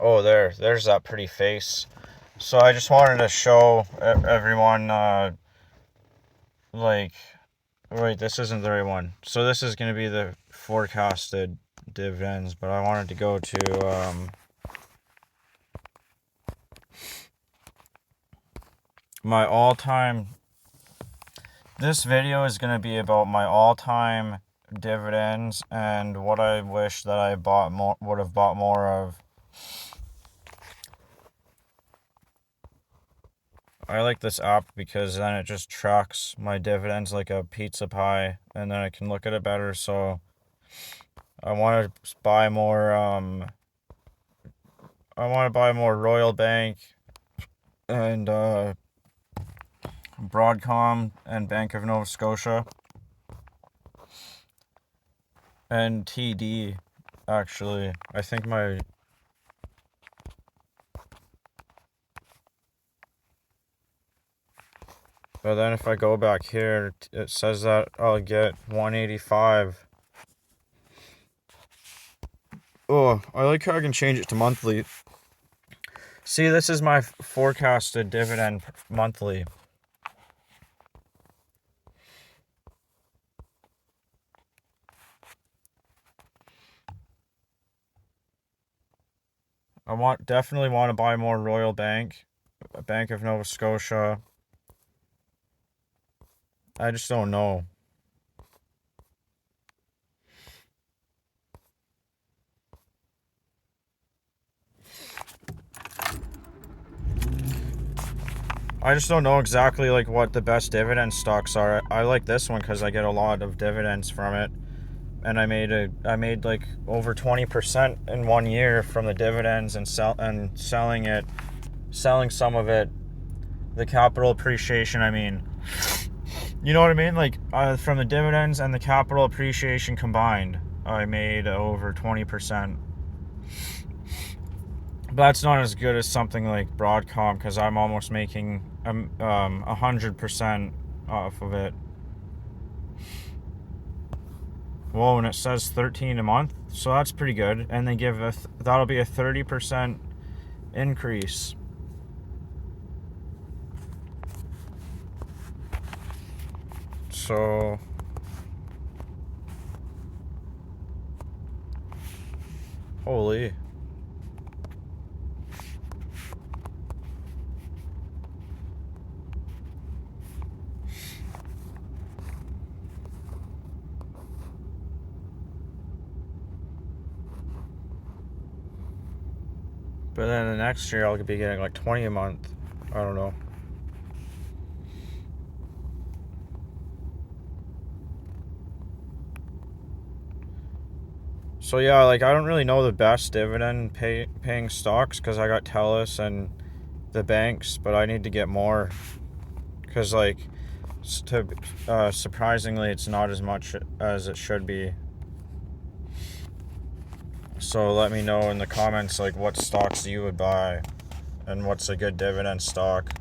Oh, there's that pretty face. So I just wanted to show everyone, like, wait, this isn't the right one. So this is going to be the forecasted dividends, but I wanted to go to, my all-time, this video is going to be about my all-time dividends and what I wish that I would have bought more of. I like this app because then it just tracks my dividends like a pizza pie, and then I can look at it better. So I want to buy more. I want to buy more Royal Bank and Broadcom and Bank of Nova Scotia and TD. Actually, I think my. But then if I go back here, it says that I'll get 185. Oh, I like how I can change it to monthly. See, this is my forecasted dividend monthly. I definitely want to buy more Royal Bank, Bank of Nova Scotia. I just don't know. I just don't know exactly like what the best dividend stocks are. I like this one because I get a lot of dividends from it, and I made like over 20% in 1 year from the dividends and selling some of it. The capital appreciation, I mean, you know what I mean? Like from the dividends and the capital appreciation combined, I made over 20%. But that's not as good as something like Broadcom because I'm almost making 100% off of it. Whoa, and it says 13 a month, so that's pretty good. And they give that'll be a 30% increase. So holy. But then the next year I'll be getting like 20 a month. I don't know. So yeah, like I don't really know the best dividend paying stocks because I got TELUS and the banks, but I need to get more because like surprisingly it's not as much as it should be. So let me know in the comments like what stocks you would buy and what's a good dividend stock.